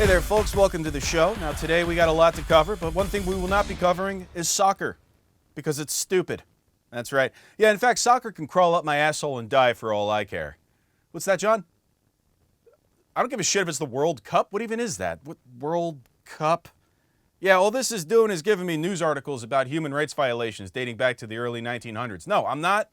Hey there, folks. Welcome to the show. Now, today we got a lot to cover, but one thing we will not be covering is soccer, because it's stupid. That's right. Yeah, in fact, soccer can crawl up my asshole and die for all I care. What's that, John? I don't give a shit if it's the World Cup. What even is that? What World Cup? Yeah, all this is doing is giving me news articles about human rights violations dating back to the early 1900s. No, I'm not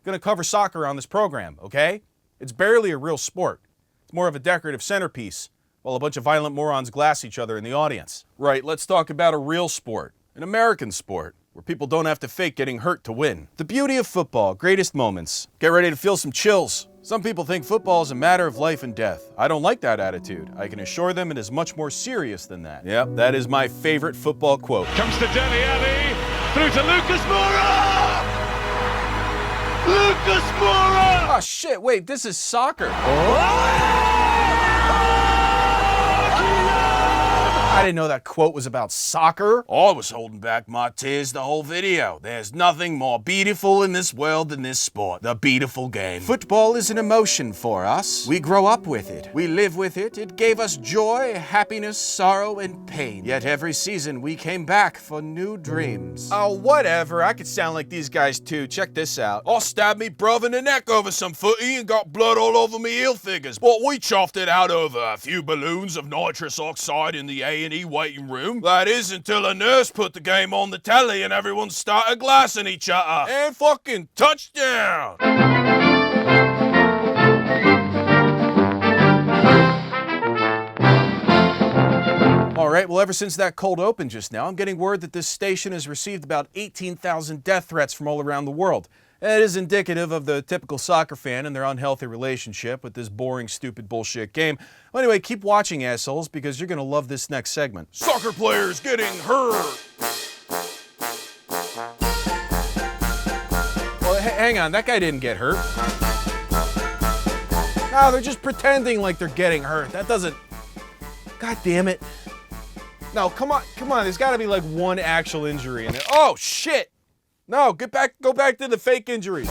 going to cover soccer on this program, okay? It's barely a real sport. It's more of a decorative centerpiece, while a bunch of violent morons glass each other in the audience. Right, let's talk about a real sport, an American sport, where people don't have to fake getting hurt to win. The beauty of football, greatest moments. Get ready to feel some chills. Some people think football is a matter of life and death. I don't like that attitude. I can assure them it is much more serious than that. Yep, that is my favorite football quote. Comes to Dele Alli, through to Lucas Moura! Lucas Moura! Oh shit, wait, this is soccer. I didn't know that quote was about soccer. Oh, I was holding back my tears the whole video. There's nothing more beautiful in this world than this sport, the beautiful game. Football is an emotion for us. We grow up with it. We live with it. It gave us joy, happiness, sorrow, and pain. Yet every season we came back for new dreams. Oh, whatever. I could sound like these guys too. Check this out. I stabbed me brother in the neck over some footy and got blood all over me heel figures. But we chuffed it out over a few balloons of nitrous oxide in the A&E waiting room. That is until a nurse put the game on the telly and everyone started glassing each other. And fucking touchdown! Alright, well, ever since that cold open just now, I'm getting word that this station has received about 18,000 death threats from all around the world. It is indicative of the typical soccer fan and their unhealthy relationship with this boring, stupid bullshit game. Well, anyway, keep watching, assholes, because you're gonna love this next segment. Soccer players getting hurt! Well, hang on, that guy didn't get hurt. No, they're just pretending like they're getting hurt. That doesn't... God damn it. No, come on, there's gotta be like one actual injury in there. Oh, shit! No, go back to the fake injuries.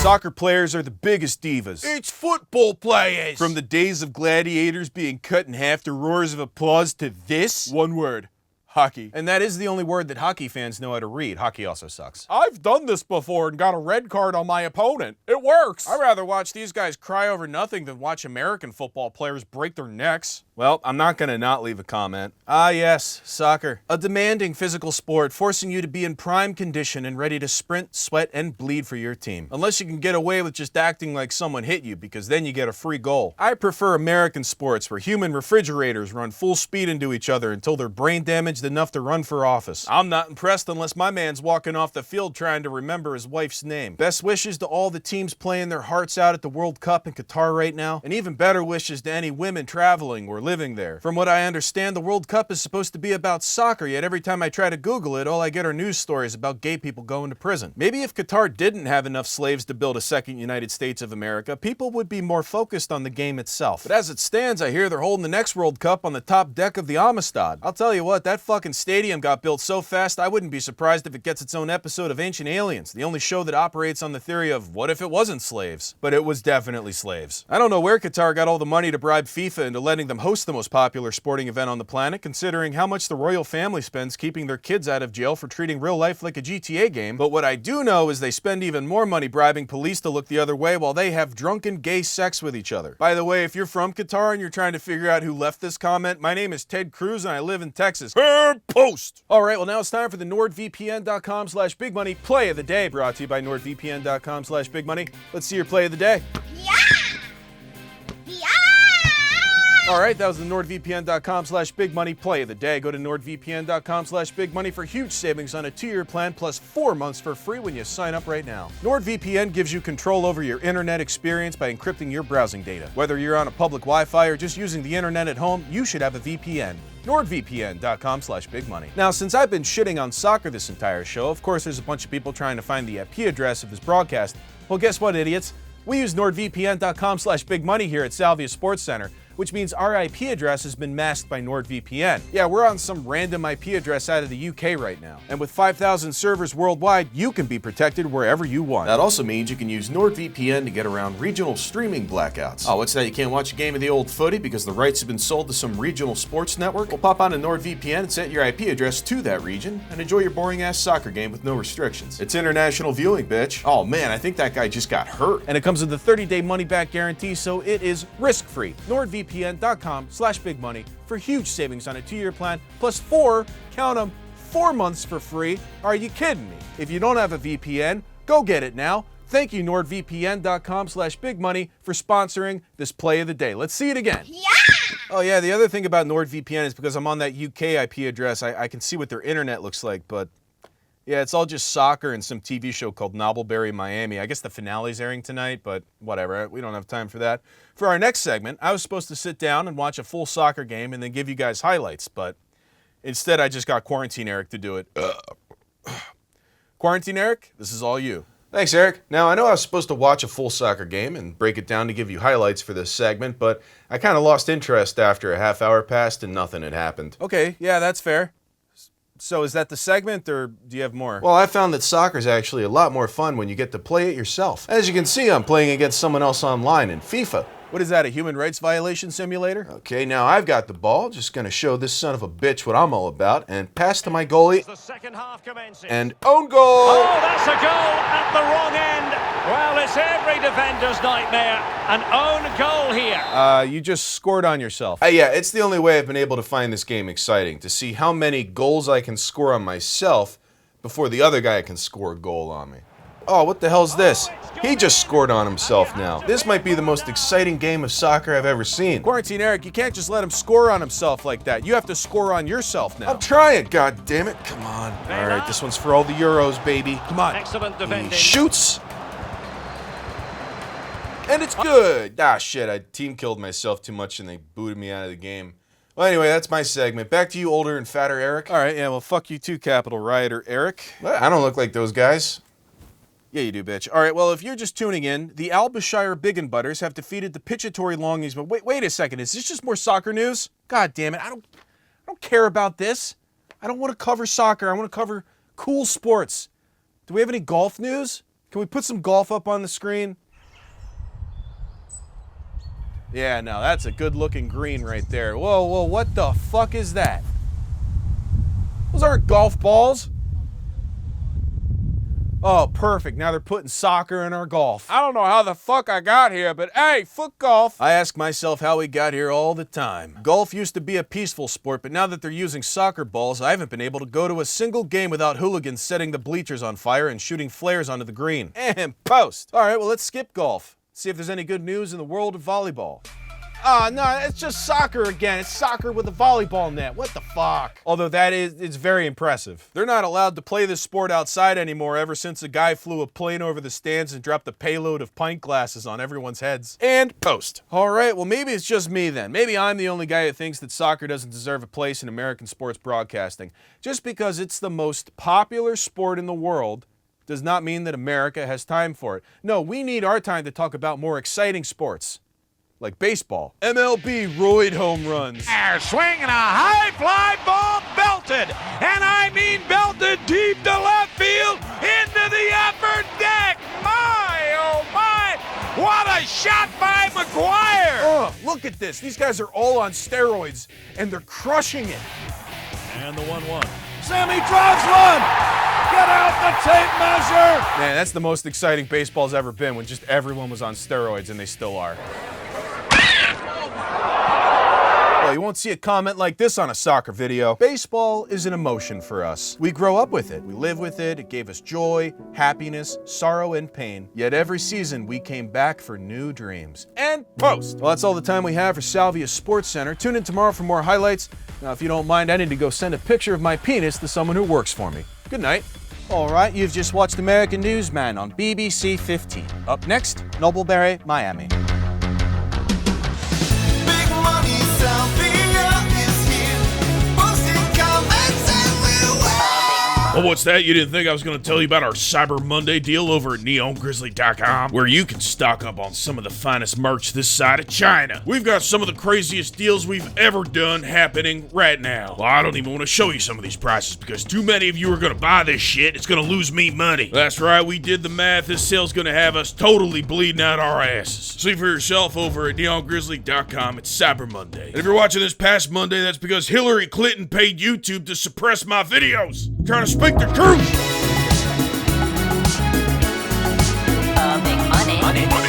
Soccer players are the biggest divas. It's football players! From the days of gladiators being cut in half to roars of applause to this, one word. Hockey. And that is the only word that hockey fans know how to read. Hockey also sucks. I've done this before and got a red card on my opponent. It works. I'd rather watch these guys cry over nothing than watch American football players break their necks. Well, I'm not gonna not leave a comment. Ah yes, soccer. A demanding physical sport forcing you to be in prime condition and ready to sprint, sweat, and bleed for your team. Unless you can get away with just acting like someone hit you, because then you get a free goal. I prefer American sports where human refrigerators run full speed into each other until they're brain damaged enough to run for office. I'm not impressed unless my man's walking off the field trying to remember his wife's name. Best wishes to all the teams playing their hearts out at the World Cup in Qatar right now, and even better wishes to any women traveling or living there. From what I understand, the World Cup is supposed to be about soccer, yet every time I try to Google it, all I get are news stories about gay people going to prison. Maybe if Qatar didn't have enough slaves to build a second United States of America, people would be more focused on the game itself. But as it stands, I hear they're holding the next World Cup on the top deck of the Amistad. I'll tell you what, that fucking stadium got built so fast I wouldn't be surprised if it gets its own episode of Ancient Aliens, the only show that operates on the theory of what if it wasn't slaves? But it was definitely slaves. I don't know where Qatar got all the money to bribe FIFA into letting them host the most popular sporting event on the planet, considering how much the royal family spends keeping their kids out of jail for treating real life like a GTA game. But what I do know is they spend even more money bribing police to look the other way while they have drunken gay sex with each other. By the way, if you're from Qatar and you're trying to figure out who left this comment, my name is Ted Cruz and I live in Texas. Post! Alright, well now it's time for the NordVPN.com/bigmoney play of the day, brought to you by NordVPN.com/bigmoney. Let's see your play of the day. Alright, that was the NordVPN.com/bigmoney play of the day. Go to NordVPN.com/bigmoney for huge savings on a 2-year plan plus 4 months for free when you sign up right now. NordVPN gives you control over your internet experience by encrypting your browsing data. Whether you're on a public Wi-Fi or just using the internet at home, you should have a VPN. NordVPN.com/bigmoney. Now, since I've been shitting on soccer this entire show, of course there's a bunch of people trying to find the IP address of this broadcast. Well, guess what, idiots? We use NordVPN.com/bigmoney here at Salvia Sports Center. which means our IP address has been masked by NordVPN. Yeah, we're on some random IP address out of the UK right now. And with 5,000 servers worldwide, you can be protected wherever you want. That also means you can use NordVPN to get around regional streaming blackouts. Oh, what's that? You can't watch a game of the old footy because the rights have been sold to some regional sports network? Well, pop on to NordVPN and set your IP address to that region and enjoy your boring-ass soccer game with no restrictions. It's international viewing, bitch. Oh man, I think that guy just got hurt. And it comes with a 30-day money-back guarantee, so it is risk-free. NordVPN.com/bigmoney for huge savings on a 2-year plan, plus 4 months for free. Are you kidding me? If you don't have a VPN, go get it now. Thank you, NordVPN.com/bigmoney for sponsoring this play of the day. Let's see it again. Yeah! Oh yeah, the other thing about NordVPN is because I'm on that UK IP address, I can see what their internet looks like, but yeah, it's all just soccer and some TV show called Nobbleberry Miami. I guess the finale's airing tonight, but whatever, we don't have time for that. For our next segment, I was supposed to sit down and watch a full soccer game and then give you guys highlights, but instead I just got Quarantine Eric to do it. Quarantine Eric, this is all you. Thanks, Eric. Now, I know I was supposed to watch a full soccer game and break it down to give you highlights for this segment, but I kind of lost interest after a half hour passed and nothing had happened. Okay, yeah, that's fair. So is that the segment, or do you have more? Well, I found that soccer's actually a lot more fun when you get to play it yourself. As you can see, I'm playing against someone else online in FIFA. What is that, a human rights violation simulator? Okay, now I've got the ball. Just gonna show this son of a bitch what I'm all about, and pass to my goalie. The second half commences. And own goal! Oh, that's a goal at the wrong end. Well, it's every defender's nightmare. An own goal here. You just scored on yourself. Yeah, it's the only way I've been able to find this game exciting, to see how many goals I can score on myself before the other guy can score a goal on me. Oh, what the hell's this? He just scored on himself now. This might be the most exciting game of soccer I've ever seen. Quarantine Eric, you can't just let him score on himself like that. You have to score on yourself now. I'm trying, god damn it. Come on. All right, this one's for all the Euros, baby. Come on. Excellent defending. He shoots. And it's good. Ah, shit, I team killed myself too much and they booted me out of the game. Well, anyway, that's my segment. Back to you, older and fatter Eric. All right, yeah, well, fuck you too, Capital Rioter Eric. I don't look like those guys. Yeah, you do, bitch. All right, well, if you're just tuning in, the Albashire Biggin Butters have defeated the Pitchatory Longies, but wait a second, is this just more soccer news? God damn it, I don't care about this. I don't want to cover soccer, I want to cover cool sports. Do we have any golf news? Can we put some golf up on the screen? Yeah, no, that's a good-looking green right there. Whoa, what the fuck is that? Those aren't golf balls. Oh, perfect. Now they're putting soccer in our golf. I don't know how the fuck I got here, but hey, foot golf. I ask myself how we got here all the time. Golf used to be a peaceful sport, but now that they're using soccer balls, I haven't been able to go to a single game without hooligans setting the bleachers on fire and shooting flares onto the green. And post. All right, well, let's skip golf. See if there's any good news in the world of volleyball. Ah, no, it's just soccer again. It's soccer with a volleyball net. What the fuck? Although it's very impressive. They're not allowed to play this sport outside anymore ever since a guy flew a plane over the stands and dropped a payload of pint glasses on everyone's heads. And post. All right, well, maybe it's just me then. Maybe I'm the only guy who thinks that soccer doesn't deserve a place in American sports broadcasting. Just because it's the most popular sport in the world does not mean that America has time for it. No, we need our time to talk about more exciting sports. Like baseball. MLB roid home runs. Swing and a high fly ball belted. And I mean belted deep to left field into the upper deck. My, oh my. What a shot by McGuire. Oh, look at this. These guys are all on steroids and they're crushing it. And the 1-1. Sammy drives one. Get out the tape measure. Man, that's the most exciting baseball's ever been, when just everyone was on steroids, and they still are. Well, you won't see a comment like this on a soccer video. Baseball is an emotion for us. We grow up with it. We live with it. It gave us joy, happiness, sorrow, and pain. Yet every season, we came back for new dreams. And post. Well, that's all the time we have for Salvia Sports Center. Tune in tomorrow for more highlights. Now, if you don't mind, I need to go send a picture of my penis to someone who works for me. Good night. All right, you've just watched American Newsman on BBC 15. Up next, Nobbleberry, Miami. Oh, what's that? You didn't think I was going to tell you about our Cyber Monday deal over at NeonGrizzly.com, where you can stock up on some of the finest merch this side of China. We've got some of the craziest deals we've ever done happening right now. Well, I don't even want to show you some of these prices because too many of you are going to buy this shit. It's going to lose me money. That's right, we did the math. This sale's going to have us totally bleeding out our asses. See for yourself over at NeonGrizzly.com. It's Cyber Monday. And if you're watching this past Monday, that's because Hillary Clinton paid YouTube to suppress my videos. I'm trying to speak the truth. Make money.